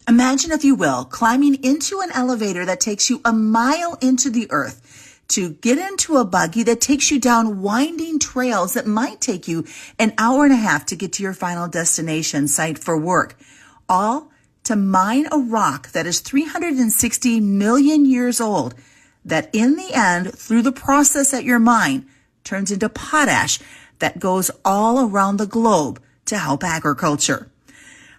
Imagine, if you will, climbing into an elevator that takes you a mile into the earth to get into a buggy that takes you down winding trails that might take you an hour and a half to get to your final destination site for work, all to mine a rock that is 360 million years old, that in the end, through the process at your mine, turns into potash that goes all around the globe to help agriculture.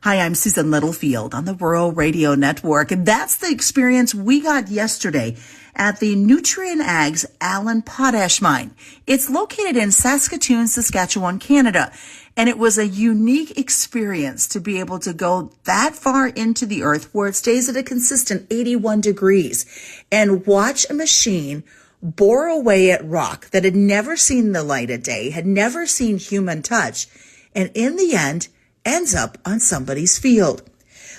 Hi, I'm Susan Littlefield on the Rural Radio Network, and that's the experience we got yesterday at the Nutrien Ag's Allan Potash Mine. It's located in Saskatoon, Saskatchewan, Canada, and it was a unique experience to be able to go that far into the earth where it stays at a consistent 81 degrees and watch a machine bore away at rock that had never seen the light of day, had never seen human touch, and in the end, ends up on somebody's field.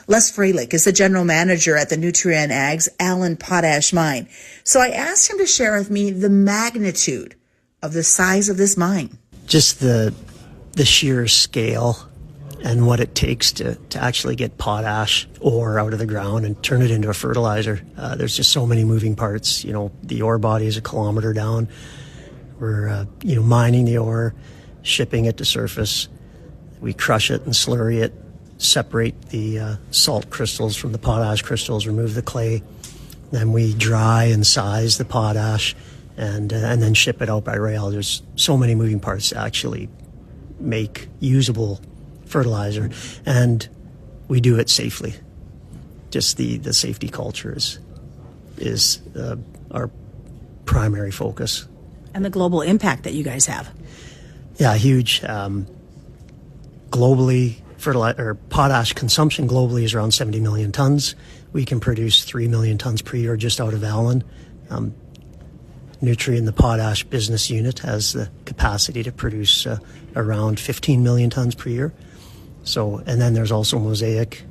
Les Frehlich is the general manager at the Nutrien Ag's Allan Potash Mine. So I asked him to share with me the magnitude of the size of this mine. Just the sheer scale and what it takes to actually get potash ore out of the ground and turn it into a fertilizer. There's just so many moving parts. You know, the ore body is a kilometer down. We're mining the ore, shipping it to surface. We crush it and slurry it, separate the salt crystals from the potash crystals, remove the clay. Then we dry and size the potash and then ship it out by rail. There's so many moving parts to actually make usable fertilizer, and we do it safely. Just the safety culture is our primary focus. And the global impact that you guys have. Yeah, huge. Globally, potash consumption globally is around 70 million tons. We can produce 3 million tons per year just out of Allan. Nutrien, the potash business unit, has the capacity to produce around 15 million tons per year. So, and then there's also Mosaic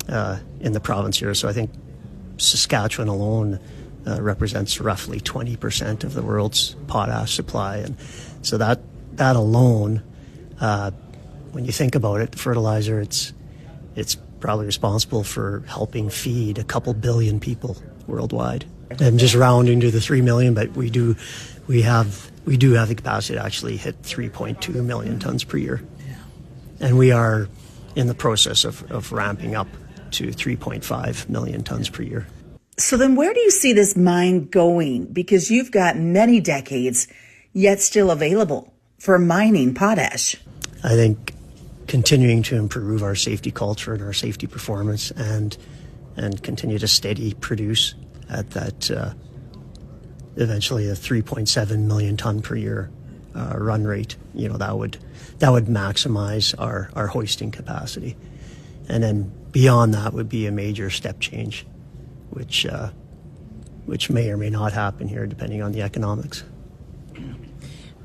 in the province here. So I think Saskatchewan alone represents roughly 20% of the world's potash supply. And so that alone, when you think about it, fertilizer, it's probably responsible for helping feed a couple billion people worldwide. I'm just rounding to the 3 million, but we do have the capacity to actually hit 3.2 million tons per year. Yeah. And we are in the process of ramping up to 3.5 million tons per year. So then where do you see this mine going? Because you've got many decades yet still available for mining potash. I think continuing to improve our safety culture and our safety performance and continue to steady produce at that eventually a 3.7 million ton per year run rate. You know, that would maximize our hoisting capacity. And then beyond that would be a major step change, which may or may not happen here depending on the economics.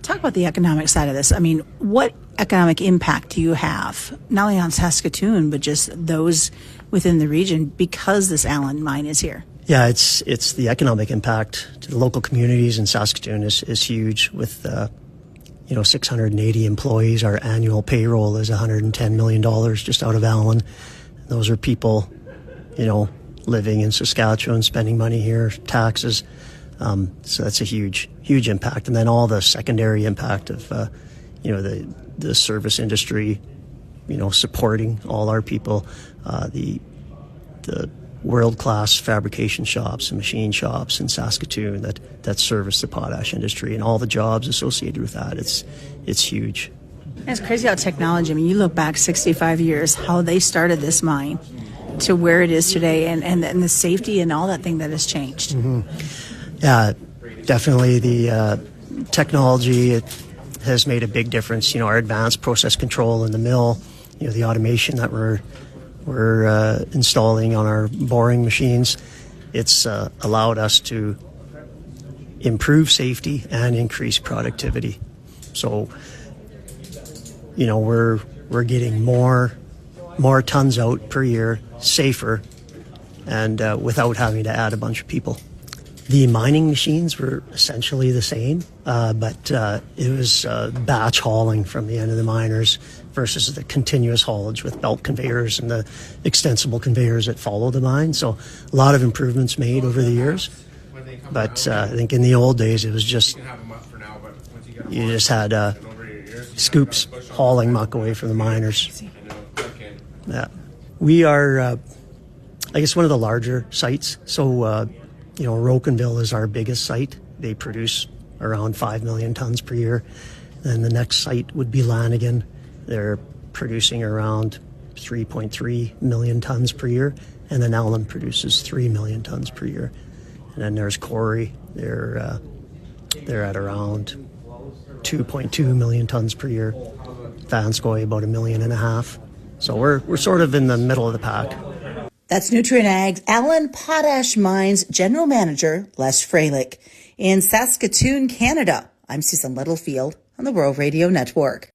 Talk about the economic side of this. I mean, what economic impact do you have, not only on Saskatoon, but just those within the region because this Allan mine is here? Yeah, it's the economic impact to the local communities in Saskatoon is huge. With 680 employees, our annual payroll is $110 million just out of Allan. Those are people, living in Saskatchewan, spending money here, taxes. So that's a huge impact. And then all the secondary impact of, the service industry, supporting all our people, the world-class fabrication shops and machine shops in Saskatoon that service the potash industry and all the jobs associated with that. It's huge. It's crazy how technology, you look back 65 years, how they started this mine to where it is today and the safety and all that thing that has changed. Mm-hmm. Yeah, definitely the technology has made a big difference. Our advanced process control in the mill, the automation that we're installing on our boring machines, it's allowed us to improve safety and increase productivity. So, we're getting more tons out per year, safer, and without having to add a bunch of people. The mining machines were essentially the same, but it was batch hauling from the end of the miners versus the continuous haulage with belt conveyors and the extensible conveyors that follow the mine. So a lot of improvements made over the years. But I think in the old days, it was just, you just had scoops hauling muck away from the miners. Yeah. We are, I guess, one of the larger sites. So, Rocanville is our biggest site. They produce around 5 million tons per year. Then the next site would be Lanigan. They're producing around 3.3 million tons per year. And then Allan produces 3 million tons per year. And then there's Corey. They're at around 2.2 million tons per year. Vanscoy about 1.5 million. So we're sort of in the middle of the pack. That's Nutrien Ag's Allan Potash Mines General Manager, Les Frehlich. In Saskatoon, Canada, I'm Susan Littlefield on the World Radio Network.